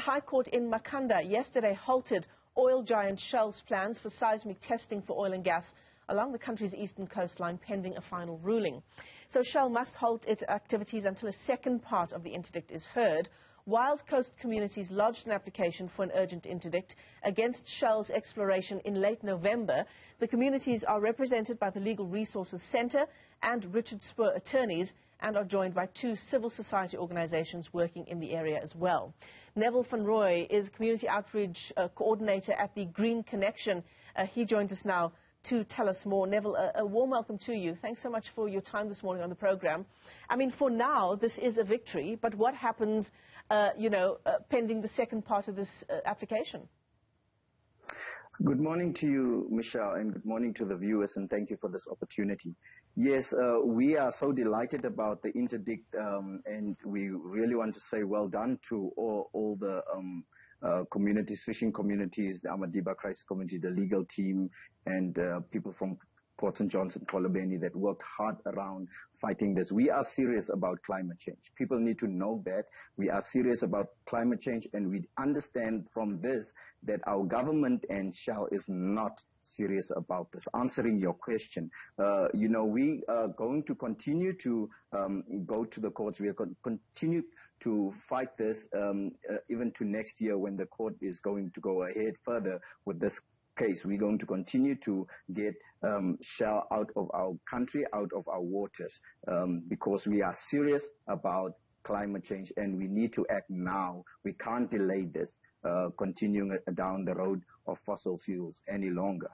High Court in Makhanda yesterday halted oil giant Shell's plans for seismic testing for oil and gas along the country's eastern coastline pending a final ruling. So Shell must halt its activities until a second part of the interdict is heard. Wild Coast communities lodged an application for an urgent interdict against Shell's exploration in late November. The communities are represented by the Legal Resources Centre and Richard Spoor attorneys and are joined by 2 civil society organizations working in the area as well. Neville van Rooy is Community Outreach Coordinator at the Green Connection. He joins us now to tell us more. Neville, a warm welcome to you. Thanks so much for your time this morning on the program. I mean, for now, this is a victory, but what happens, pending the second part of this application? Good morning to you, Michelle, and good morning to the viewers, and thank you for this opportunity. Yes, we are so delighted about the interdict, and we really want to say well done to all the communities, fishing communities, the Amadiba crisis community, the legal team, and people from Port St. John's and Kolobeni that worked hard around fighting this. We are serious about climate change. People need to know that we are serious about climate change, and we understand from this that our government and Shell is not serious about this. Answering your question, we are going to continue to go to the courts. We are continue to fight this even to next year when the court is going to go ahead further with this case. We're going to continue to get Shell out of our country, out of our waters, because we are serious about climate change and we need to act now. We can't delay this, continuing down the road of fossil fuels any longer.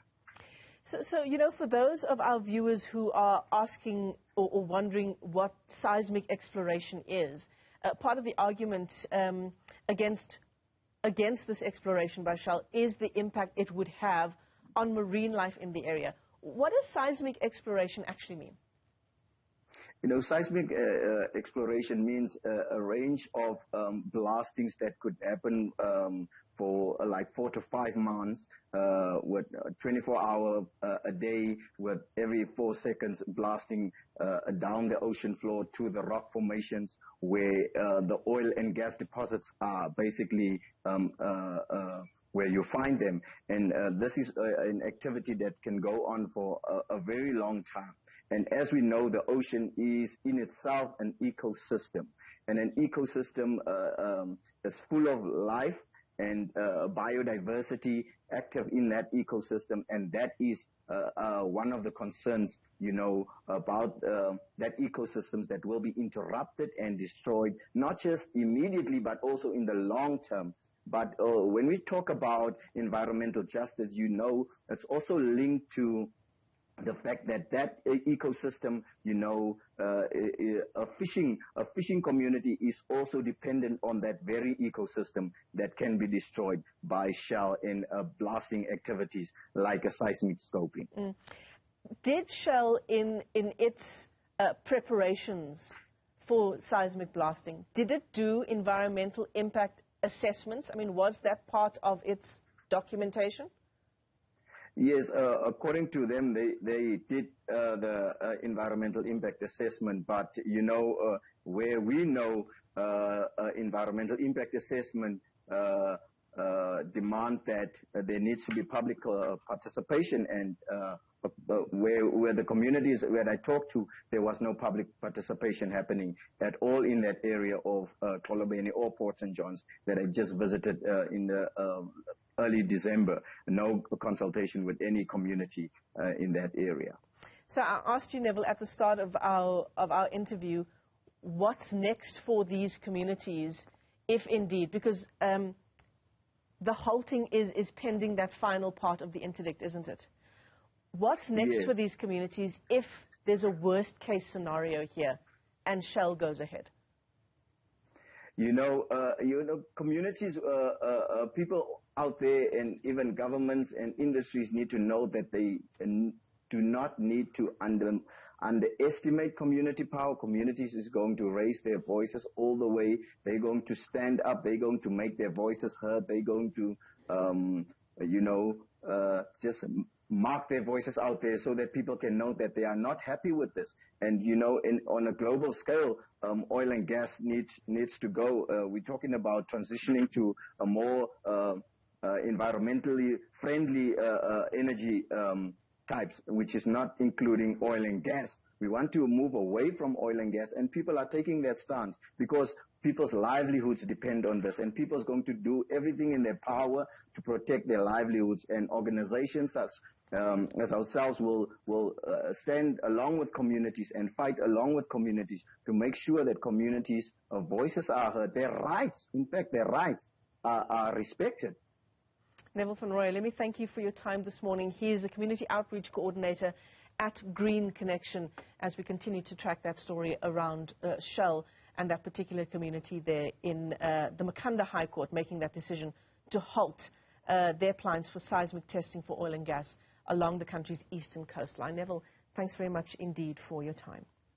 So, for those of our viewers who are asking or wondering what seismic exploration is, part of the argument against this exploration by Shell is the impact it would have on marine life in the area. What does seismic exploration actually mean? Seismic exploration means a range of blastings that could happen for like 4 to 5 months, with 24 hours a day, with every 4 seconds blasting down the ocean floor to the rock formations where the oil and gas deposits are basically where you find them. And this is an activity that can go on for a very long time. And as we know, the ocean is in itself an ecosystem. And an ecosystem is full of life and biodiversity active in that ecosystem. And that is one of the concerns, about that ecosystems that will be interrupted and destroyed, not just immediately, but also in the long term. But when we talk about environmental justice, it's also linked to the fact that ecosystem, a fishing community is also dependent on that very ecosystem that can be destroyed by Shell in blasting activities like a seismic scoping. Did Shell, in its preparations for seismic blasting, did it do environmental impact assessments? I mean, was that part of its documentation? Yes, according to them, they did the environmental impact assessment, but where we know environmental impact assessment demand that there needs to be public participation, and where the communities where I talked to, there was no public participation happening at all in that area of Kolobeni or Port St. John's that I just visited in the early December. No consultation with any community in that area. So I asked you, Neville, at the start of our interview, what's next for these communities, if indeed, because the halting is pending that final part of the interdict, isn't it? What's next for these communities if there's a worst-case scenario here and Shell goes ahead? Communities, people out there, and even governments and industries need to know that they do not need to underestimate community power. Communities is going to raise their voices all the way. They're going to stand up. They're going to make their voices heard. They're going to, just mark their voices out there so that people can know that they are not happy with this. And, on a global scale, oil and gas needs to go. We're talking about transitioning to a more environmentally friendly energy types, which is not including oil and gas. We want to move away from oil and gas, and people are taking that stance because people's livelihoods depend on this, and people's going to do everything in their power to protect their livelihoods. And organizations such as ourselves will stand along with communities and fight along with communities to make sure that communities' voices are heard. Their rights, in fact, their rights are respected. Neville van Rooy, let me thank you for your time this morning. He is a community outreach coordinator at Green Connection as we continue to track that story around Shell and that particular community there in the Makhanda High Court, making that decision to halt their plans for seismic testing for oil and gas along the country's eastern coastline. Neville, thanks very much indeed for your time.